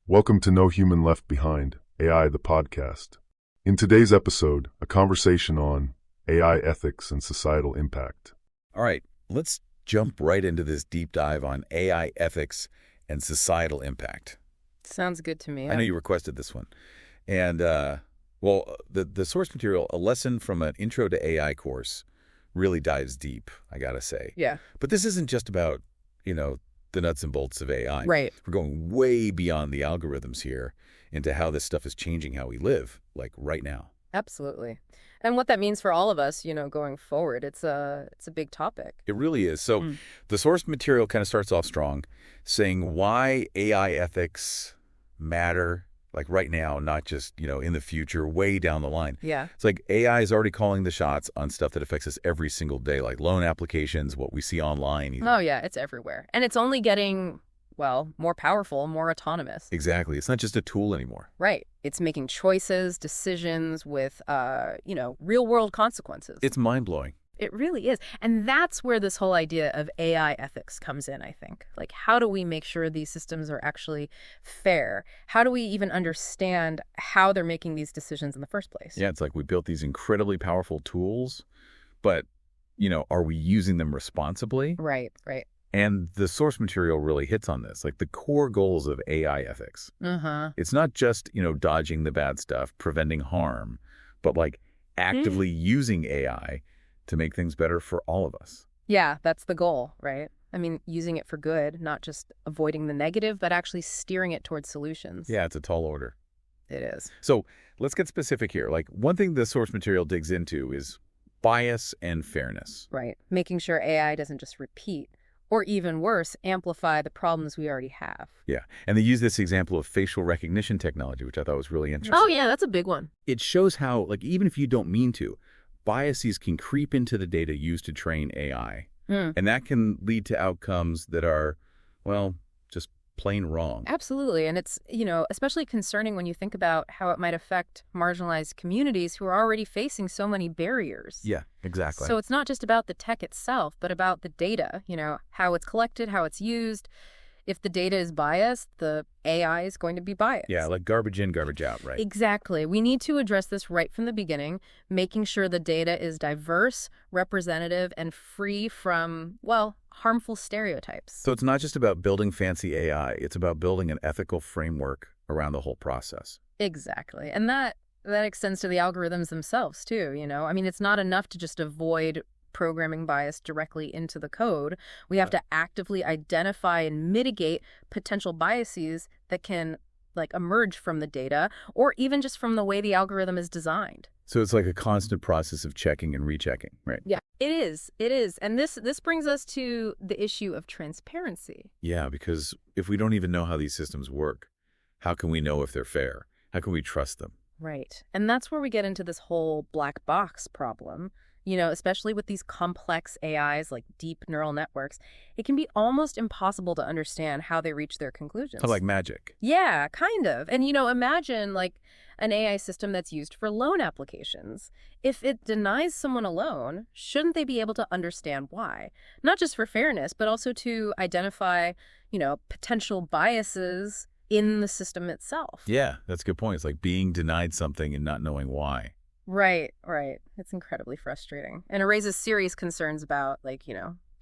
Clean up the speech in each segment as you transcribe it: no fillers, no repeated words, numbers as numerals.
Welcome to No Human Left Behind, AI the podcast. In today's episode, a conversation on AI ethics and societal impact. All right, let's jump right into this deep dive on AI ethics and societal impact. Sounds good to me. I know you requested this one. And, the source material, A Lesson from an Intro to AI course, really dives deep, I gotta say. Yeah. But this isn't just about, the nuts and bolts of AI. Right. We're going way beyond the algorithms here into how this stuff is changing how we live, like right now. Absolutely. And what that means for all of us, going forward, it's a big topic. It really is. So the source material kind of starts off strong, saying why AI ethics matter, like right now, not just, in the future, way down the line. Yeah. It's like AI is already calling the shots on stuff that affects us every single day, like loan applications, what we see online. Even. Oh, yeah, it's everywhere. And it's only getting, more powerful, more autonomous. Exactly. It's not just a tool anymore. Right. It's making choices, decisions with, real-world consequences. It's mind-blowing. It really is. And that's where this whole idea of AI ethics comes in, I think. Like, how do we make sure these systems are actually fair? How do we even understand how they're making these decisions in the first place? Yeah, it's like we built these incredibly powerful tools, but, are we using them responsibly? Right, right. And the source material really hits on this, like the core goals of AI ethics. Uh-huh. It's not just, dodging the bad stuff, preventing harm, but like actively using AI to make things better for all of us. Yeah, that's the goal, right? I mean, using it for good, not just avoiding the negative, but actually steering it towards solutions. Yeah, it's a tall order. It is. So let's get specific here. Like one thing the source material digs into is bias and fairness. Right. Making sure AI doesn't just repeat, or even worse, amplify the problems we already have. Yeah, and they use this example of facial recognition technology, which I thought was really interesting. Oh, yeah, that's a big one. It shows how, like, even if you don't mean to, biases can creep into the data used to train AI. And that can lead to outcomes that are, just plain wrong. Absolutely. And it's, especially concerning when you think about how it might affect marginalized communities who are already facing so many barriers. Yeah, exactly. So it's not just about the tech itself, but about the data, how it's collected, how it's used. If the data is biased, the AI is going to be biased. Yeah, like garbage in, garbage out, right? Exactly. We need to address this right from the beginning, making sure the data is diverse, representative, and free from, harmful stereotypes. So it's not just about building fancy AI. It's about building an ethical framework around the whole process. Exactly. And that extends to the algorithms themselves, too, I mean, it's not enough to just avoid programming bias directly into the code. We have to actively identify and mitigate potential biases that can emerge from the data or even just from the way the algorithm is designed. So it's like a constant process of checking and rechecking, right? Yeah, it is. It is. And this brings us to the issue of transparency. Yeah, because if we don't even know how these systems work, how can we know if they're fair? How can we trust them? Right. And that's where we get into this whole black box problem. Especially with these complex AIs like deep neural networks, it can be almost impossible to understand how they reach their conclusions. Like magic. Yeah, kind of. And, imagine an AI system that's used for loan applications. If it denies someone a loan, shouldn't they be able to understand why? Not just for fairness, but also to identify, potential biases in the system itself. Yeah, that's a good point. It's like being denied something and not knowing why. Right. It's incredibly frustrating. And it raises serious concerns about,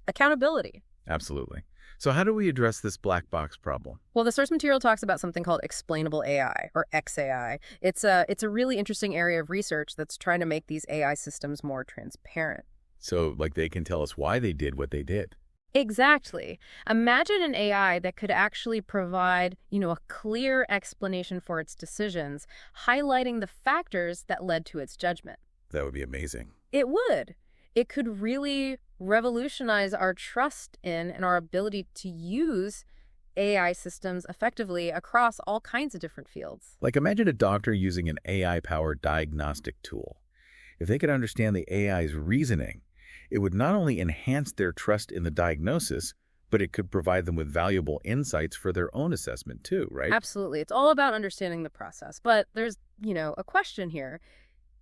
accountability. Absolutely. So how do we address this black box problem? Well, the source material talks about something called explainable AI, or XAI. It's a really interesting area of research that's trying to make these AI systems more transparent. So, they can tell us why they did what they did. Exactly. Imagine an AI that could actually provide, a clear explanation for its decisions, highlighting the factors that led to its judgment. That would be amazing. It would. It could really revolutionize our trust in and our ability to use AI systems effectively across all kinds of different fields. Like imagine a doctor using an AI-powered diagnostic tool. If they could understand the AI's reasoning, it would not only enhance their trust in the diagnosis, but it could provide them with valuable insights for their own assessment too, right? Absolutely. It's all about understanding the process. But there's, a question here.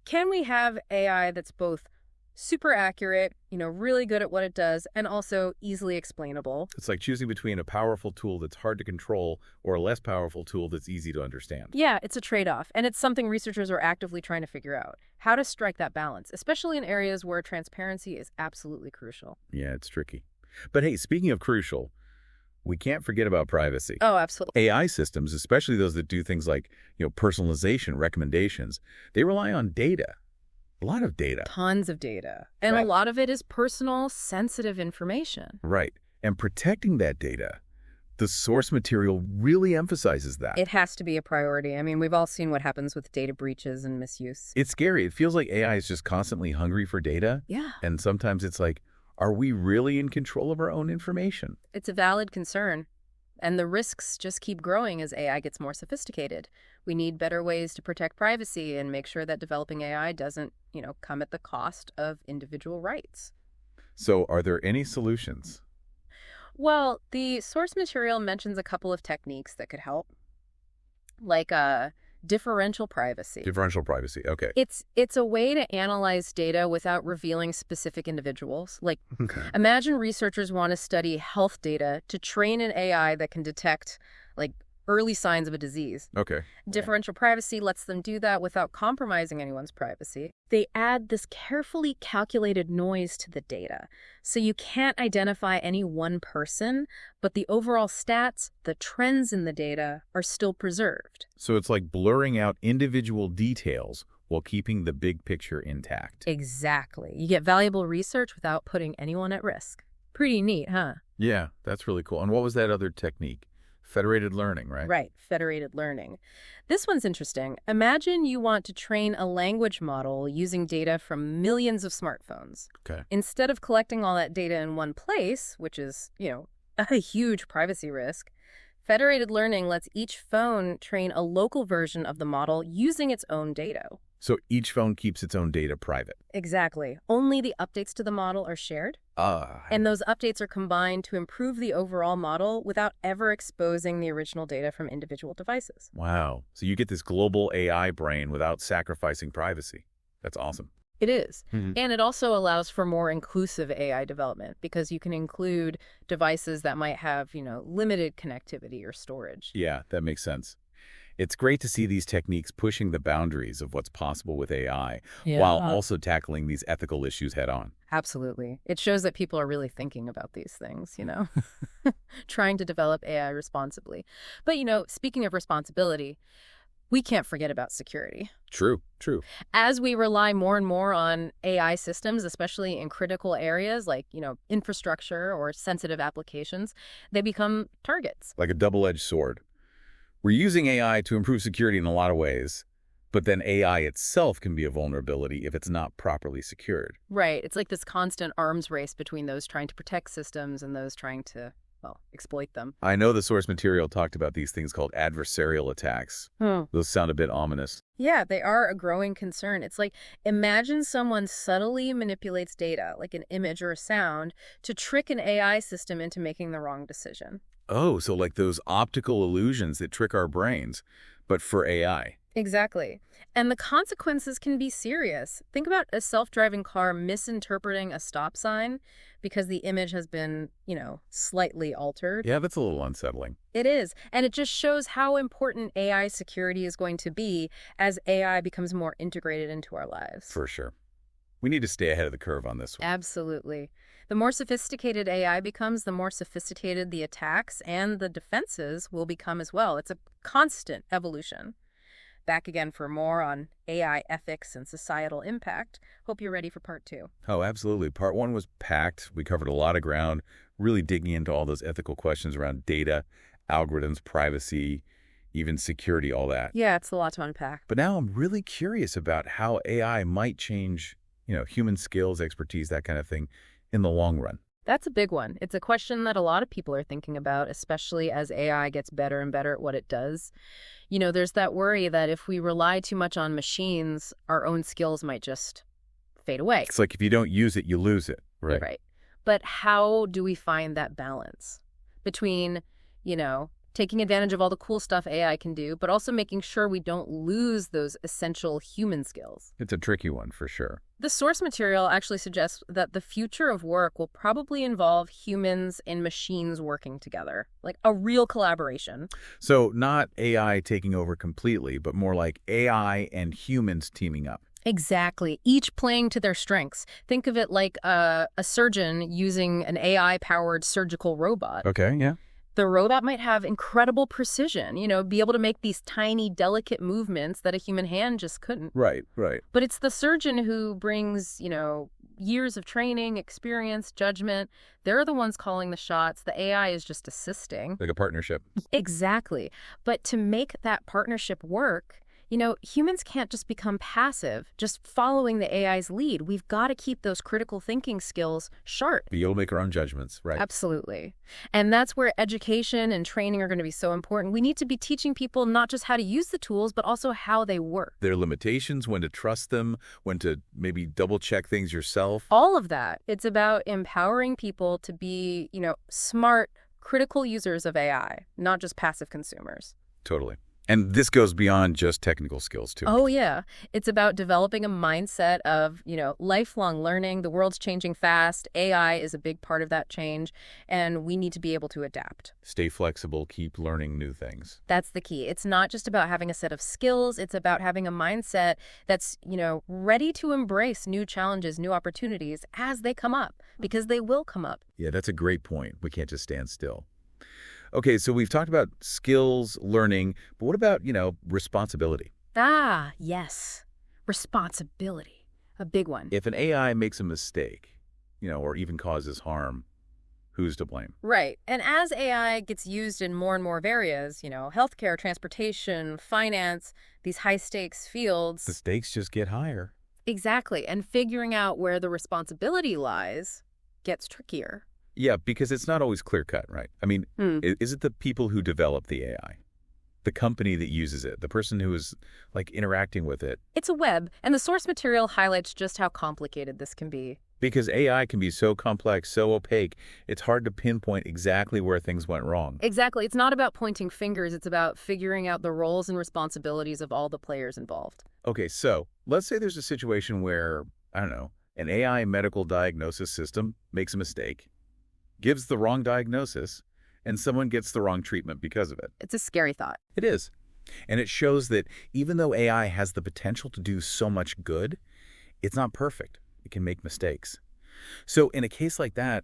Can we have AI that's both super accurate, really good at what it does, and also easily explainable. It's like choosing between a powerful tool that's hard to control or a less powerful tool that's easy to understand. Yeah, it's a trade-off, and it's something researchers are actively trying to figure out, how to strike that balance, especially in areas where transparency is absolutely crucial. Yeah, it's tricky. But hey, speaking of crucial, we can't forget about privacy. Oh, absolutely. AI systems, especially those that do things like, personalization, recommendations, they rely on data. A lot of data. Tons of data. And Right. a lot of it is personal, sensitive information. Right. And protecting that data, the source material really emphasizes that. It has to be a priority. I mean, we've all seen what happens with data breaches and misuse. It's scary. It feels like AI is just constantly hungry for data. Yeah. And sometimes it's like, are we really in control of our own information? It's a valid concern. And the risks just keep growing as AI gets more sophisticated. We need better ways to protect privacy and make sure that developing AI doesn't, come at the cost of individual rights. So are there any solutions? Well, the source material mentions a couple of techniques that could help, like differential privacy. Differential privacy. Okay. It's a way to analyze data without revealing specific individuals. Like, Okay. imagine researchers want to study health data to train an AI that can detect, early signs of a disease. Okay. Differential privacy lets them do that without compromising anyone's privacy. They add this carefully calculated noise to the data, so you can't identify any one person, but the overall stats, the trends in the data, are still preserved. So it's like blurring out individual details while keeping the big picture intact. Exactly. You get valuable research without putting anyone at risk. Pretty neat, huh? Yeah, that's really cool. And what was that other technique? Federated learning, right? Right, federated learning. This one's interesting. Imagine you want to train a language model using data from millions of smartphones. Okay. Instead of collecting all that data in one place, which is, a huge privacy risk, federated learning lets each phone train a local version of the model using its own data. So each phone keeps its own data private. Exactly. Only the updates to the model are shared, and those updates are combined to improve the overall model without ever exposing the original data from individual devices. Wow. So you get this global AI brain without sacrificing privacy. That's awesome. It is. Mhm. And it also allows for more inclusive AI development because you can include devices that might have, limited connectivity or storage. Yeah, that makes sense. It's great to see these techniques pushing the boundaries of what's possible with AI while also tackling these ethical issues head on. Absolutely. It shows that people are really thinking about these things, trying to develop AI responsibly. But, speaking of responsibility, we can't forget about security. True. As we rely more and more on AI systems, especially in critical areas like, infrastructure or sensitive applications, they become targets. Like a double-edged sword. We're using AI to improve security in a lot of ways, but then AI itself can be a vulnerability if it's not properly secured. Right. It's like this constant arms race between those trying to protect systems and those trying to, exploit them. I know the source material talked about these things called adversarial attacks. Those sound a bit ominous. Yeah, they are a growing concern. It's like, imagine someone subtly manipulates data, like an image or a sound, to trick an AI system into making the wrong decision. Oh, so like those optical illusions that trick our brains, but for AI. Exactly. And the consequences can be serious. Think about a self-driving car misinterpreting a stop sign because the image has been, slightly altered. Yeah, that's a little unsettling. It is. And it just shows how important AI security is going to be as AI becomes more integrated into our lives. For sure. We need to stay ahead of the curve on this one. Absolutely. The more sophisticated AI becomes, the more sophisticated the attacks and the defenses will become as well. It's a constant evolution. Back again for more on AI ethics and societal impact. Hope you're ready for part 2. Oh, absolutely. Part 1 was packed. We covered a lot of ground, really digging into all those ethical questions around data, algorithms, privacy, even security, all that. Yeah, it's a lot to unpack. But now I'm really curious about how AI might change, human skills, expertise, that kind of thing in the long run. That's a big one. It's a question that a lot of people are thinking about, especially as AI gets better and better at what it does. There's that worry that if we rely too much on machines, our own skills might just fade away. It's like if you don't use it, you lose it. Right. But how do we find that balance between, taking advantage of all the cool stuff AI can do, but also making sure we don't lose those essential human skills? It's a tricky one for sure. The source material actually suggests that the future of work will probably involve humans and machines working together, like a real collaboration. So not AI taking over completely, but more like AI and humans teaming up. Exactly, each playing to their strengths. Think of it like a surgeon using an AI-powered surgical robot. Okay, yeah. The robot might have incredible precision, be able to make these tiny, delicate movements that a human hand just couldn't. Right. But it's the surgeon who brings, years of training, experience, judgment. They're the ones calling the shots. The AI is just assisting. Like a partnership. Exactly. But to make that partnership work, humans can't just become passive, just following the AI's lead. We've got to keep those critical thinking skills sharp. Be able to make our own judgments, right? Absolutely. And that's where education and training are going to be so important. We need to be teaching people not just how to use the tools, but also how they work. Their limitations, when to trust them, when to maybe double-check things yourself. All of that. It's about empowering people to be, smart, critical users of AI, not just passive consumers. Totally. And this goes beyond just technical skills, too. Oh, yeah. It's about developing a mindset of, lifelong learning. The world's changing fast. AI is a big part of that change, and we need to be able to adapt. Stay flexible, keep learning new things. That's the key. It's not just about having a set of skills. It's about having a mindset that's, ready to embrace new challenges, new opportunities as they come up, because they will come up. Yeah, that's a great point. We can't just stand still. Okay, so we've talked about skills, learning, but what about, responsibility? Ah, yes. Responsibility. A big one. If an AI makes a mistake, or even causes harm, who's to blame? Right. And as AI gets used in more and more areas, healthcare, transportation, finance, these high-stakes fields. The stakes just get higher. Exactly. And figuring out where the responsibility lies gets trickier. Yeah, because it's not always clear-cut, right? I mean, is it the people who develop the AI? The company that uses it? The person who is, interacting with it? It's a web, and the source material highlights just how complicated this can be. Because AI can be so complex, so opaque, it's hard to pinpoint exactly where things went wrong. Exactly. It's not about pointing fingers. It's about figuring out the roles and responsibilities of all the players involved. Okay, so let's say there's a situation where, I don't know, an AI medical diagnosis system makes a mistake, gives the wrong diagnosis, and someone gets the wrong treatment because of it. It's a scary thought. It is. And it shows that even though AI has the potential to do so much good, it's not perfect. It can make mistakes. So in a case like that,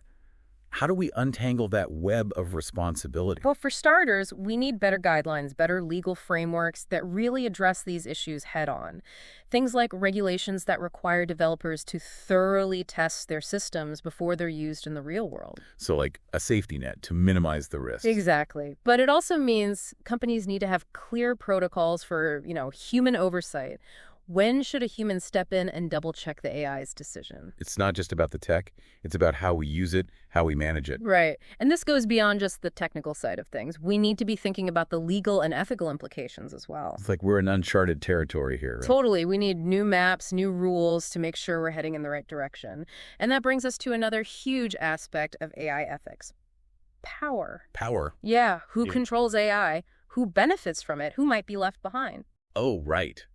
how do we untangle that web of responsibility? Well, for starters, we need better guidelines, better legal frameworks that really address these issues head on. Things like regulations that require developers to thoroughly test their systems before they're used in the real world. So like a safety net to minimize the risk. Exactly. But it also means companies need to have clear protocols for, human oversight. When should a human step in and double-check the AI's decision? It's not just about the tech. It's about how we use it, how we manage it. Right. And this goes beyond just the technical side of things. We need to be thinking about the legal and ethical implications as well. It's like we're in uncharted territory here. Right? Totally. We need new maps, new rules to make sure we're heading in the right direction. And that brings us to another huge aspect of AI ethics. Power. Power? Yeah. Who controls AI? Who benefits from it? Who might be left behind? Oh, right.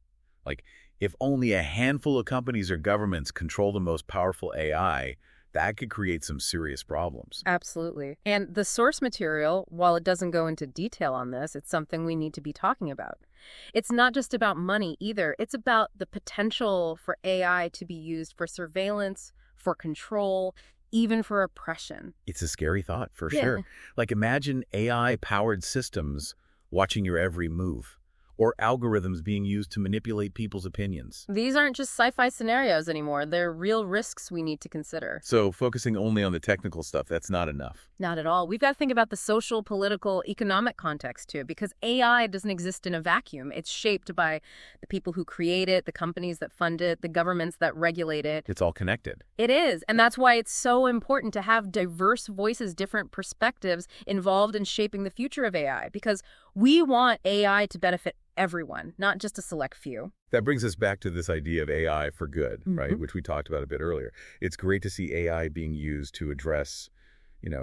If only a handful of companies or governments control the most powerful AI, that could create some serious problems. Absolutely. And the source material, while it doesn't go into detail on this, it's something we need to be talking about. It's not just about money either. It's about the potential for AI to be used for surveillance, for control, even for oppression. It's a scary thought, for sure. Imagine AI-powered systems watching your every move, or algorithms being used to manipulate people's opinions. These aren't just sci-fi scenarios anymore. They're real risks we need to consider. So focusing only on the technical stuff, that's not enough. Not at all. We've got to think about the social, political, economic context too, because AI doesn't exist in a vacuum. It's shaped by the people who create it, the companies that fund it, the governments that regulate it. It's all connected. It is. And that's why it's so important to have diverse voices, different perspectives involved in shaping the future of AI, because we want AI to benefit everyone, not just a select few. That brings us back to this idea of AI for good, right? Which we talked about a bit earlier. It's great to see AI being used to address,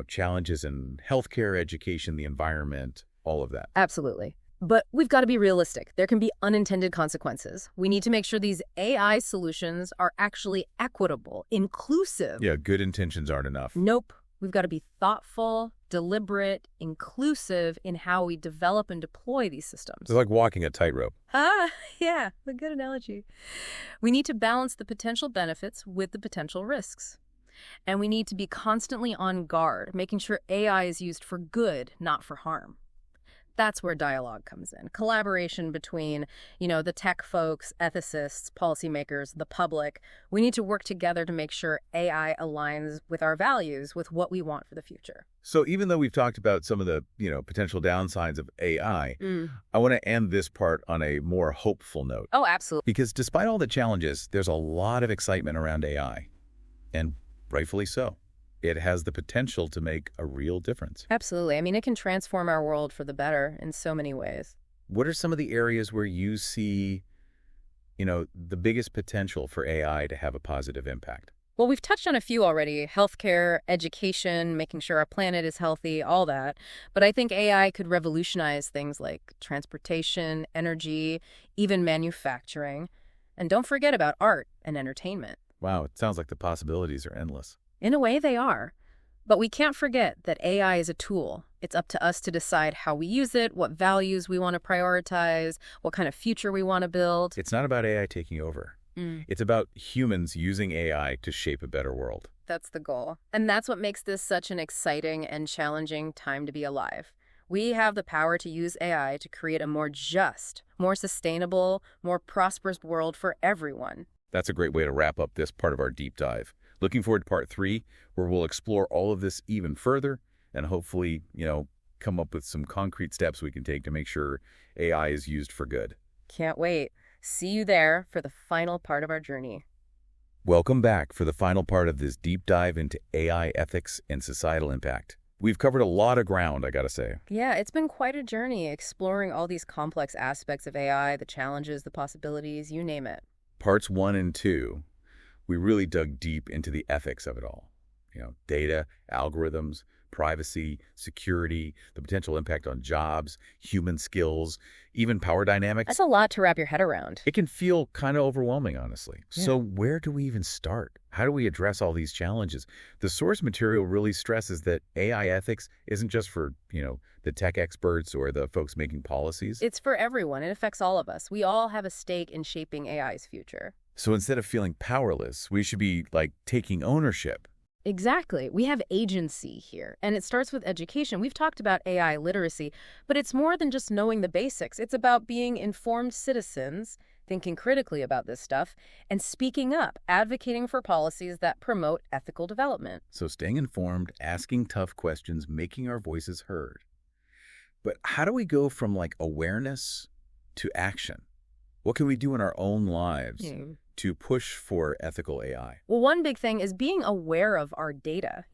challenges in healthcare, education, the environment, all of that. Absolutely. But we've got to be realistic. There can be unintended consequences. We need to make sure these AI solutions are actually equitable, inclusive. Yeah, good intentions aren't enough. Nope. We've got to be thoughtful, deliberate, inclusive in how we develop and deploy these systems. It's like walking a tightrope. Yeah, a good analogy. We need to balance the potential benefits with the potential risks. And we need to be constantly on guard, making sure AI is used for good, not for harm. That's where dialogue comes in. Collaboration between, the tech folks, ethicists, policymakers, the public. We need to work together to make sure AI aligns with our values, with what we want for the future. So even though we've talked about some of the, potential downsides of AI, I want to end this part on a more hopeful note. Oh, absolutely. Because despite all the challenges, there's a lot of excitement around AI. And rightfully so. It has the potential to make a real difference. Absolutely. I mean, it can transform our world for the better in so many ways. What are some of the areas where you see, the biggest potential for AI to have a positive impact? Well, we've touched on a few already: healthcare, education, making sure our planet is healthy, all that. But I think AI could revolutionize things like transportation, energy, even manufacturing. And don't forget about art and entertainment. Wow, it sounds like the possibilities are endless. In a way, they are. But we can't forget that AI is a tool. It's up to us to decide how we use it, what values we want to prioritize, what kind of future we want to build. It's not about AI taking over. It's about humans using AI to shape a better world. That's the goal. And that's what makes this such an exciting and challenging time to be alive. We have the power to use AI to create a more just, more sustainable, more prosperous world for everyone. That's a great way to wrap up this part of our deep dive. Looking forward to part 3, where we'll explore all of this even further and hopefully, come up with some concrete steps we can take to make sure AI is used for good. Can't wait. See you there for the final part of our journey. Welcome back for the final part of this deep dive into AI ethics and societal impact. We've covered a lot of ground, I gotta say. Yeah, it's been quite a journey exploring all these complex aspects of AI, the challenges, the possibilities, you name it. Parts 1 and 2, we really dug deep into the ethics of it all. Data, algorithms, privacy, security, the potential impact on jobs, human skills, even power dynamics. That's a lot to wrap your head around. It can feel kind of overwhelming, honestly. Yeah. So where do we even start? How do we address all these challenges? The source material really stresses that AI ethics isn't just for, the tech experts or the folks making policies. It's for everyone. It affects all of us. We all have a stake in shaping AI's future. So instead of feeling powerless, we should be, taking ownership. Exactly. We have agency here, and it starts with education. We've talked about AI literacy, but it's more than just knowing the basics. It's about being informed citizens, thinking critically about this stuff, and speaking up, advocating for policies that promote ethical development. So staying informed, asking tough questions, making our voices heard. But how do we go from, awareness to action? What can we do in our own lives to push for ethical AI? Well, one big thing is being aware of our data,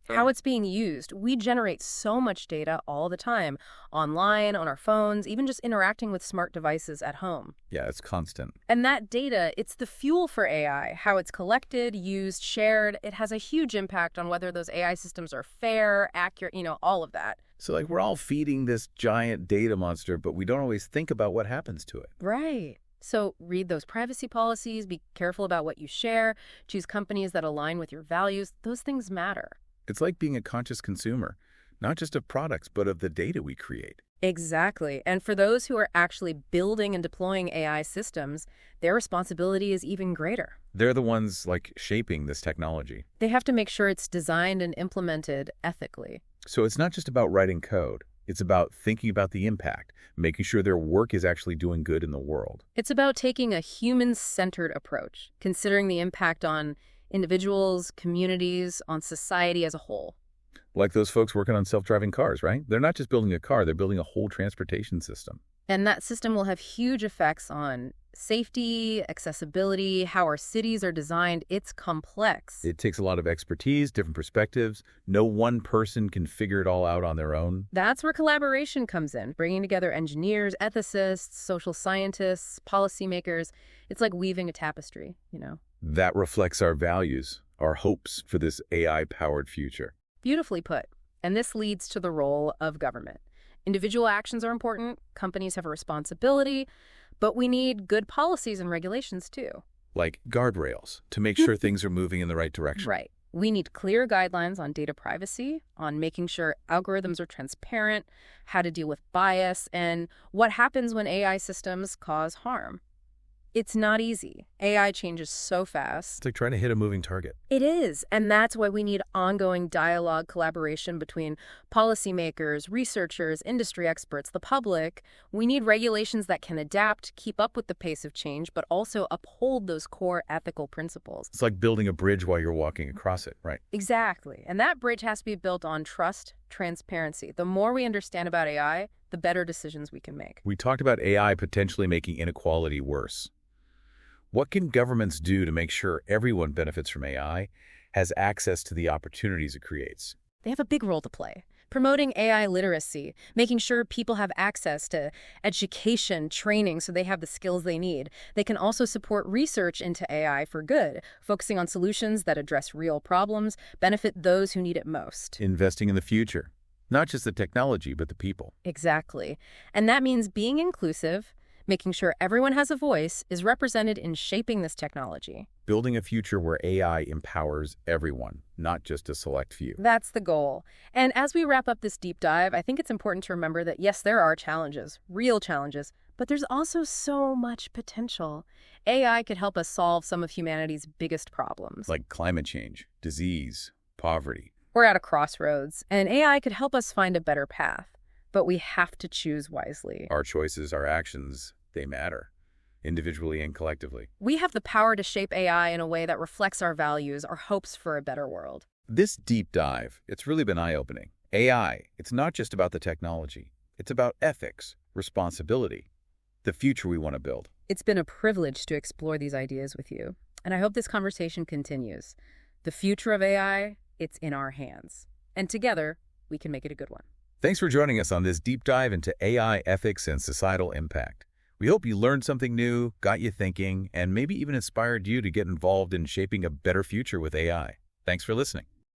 how it's being used. We generate so much data all the time, online, on our phones, even just interacting with smart devices at home. Yeah, it's constant. And that data, it's the fuel for AI. How it's collected, used, shared, it has a huge impact on whether those AI systems are fair, accurate, all of that. So, we're all feeding this giant data monster, but we don't always think about what happens to it. Right. So read those privacy policies, be careful about what you share, choose companies that align with your values. Those things matter. It's like being a conscious consumer, not just of products, but of the data we create. Exactly. And for those who are actually building and deploying AI systems, their responsibility is even greater. They're the ones, shaping this technology. They have to make sure it's designed and implemented ethically. So it's not just about writing code. It's about thinking about the impact, making sure their work is actually doing good in the world. It's about taking a human-centered approach, considering the impact on individuals, communities, on society as a whole. Like those folks working on self-driving cars, right? They're not just building a car, they're building a whole transportation system. And that system will have huge effects on safety, accessibility, how our cities are designed. It's complex. It takes a lot of expertise, different perspectives. No one person can figure it all out on their own. That's where collaboration comes in, bringing together engineers, ethicists, social scientists, policymakers. It's like weaving a tapestry, That reflects our values, our hopes for this AI-powered future. Beautifully put. And this leads to the role of government. Individual actions are important, companies have a responsibility, but we need good policies and regulations too. Like guardrails to make sure things are moving in the right direction. Right. We need clear guidelines on data privacy, on making sure algorithms are transparent, how to deal with bias, and what happens when AI systems cause harm. It's not easy. AI changes so fast. It's like trying to hit a moving target. It is, and that's why we need ongoing dialogue, collaboration between policymakers, researchers, industry experts, the public. We need regulations that can adapt, keep up with the pace of change, but also uphold those core ethical principles. It's like building a bridge while you're walking across it, right? Exactly, and that bridge has to be built on trust, transparency. The more we understand about AI, the better decisions we can make. We talked about AI potentially making inequality worse. What can governments do to make sure everyone benefits from AI, has access to the opportunities it creates? They have a big role to play. Promoting AI literacy, making sure people have access to education, training, so they have the skills they need. They can also support research into AI for good, focusing on solutions that address real problems, benefit those who need it most. Investing in the future, not just the technology, but the people. Exactly. And that means being inclusive, making sure everyone has a voice, is represented in shaping this technology. Building a future where AI empowers everyone, not just a select few. That's the goal. And as we wrap up this deep dive, I think it's important to remember that, yes, there are challenges, real challenges, but there's also so much potential. AI could help us solve some of humanity's biggest problems. Like climate change, disease, poverty. We're at a crossroads, and AI could help us find a better path. But we have to choose wisely. Our choices, our actions, they matter, individually and collectively. We have the power to shape AI in a way that reflects our values, our hopes for a better world. This deep dive, it's really been eye-opening. AI, it's not just about the technology. It's about ethics, responsibility, the future we want to build. It's been a privilege to explore these ideas with you, and I hope this conversation continues. The future of AI, it's in our hands. And together, we can make it a good one. Thanks for joining us on this deep dive into AI ethics and societal impact. We hope you learned something new, got you thinking, and maybe even inspired you to get involved in shaping a better future with AI. Thanks for listening.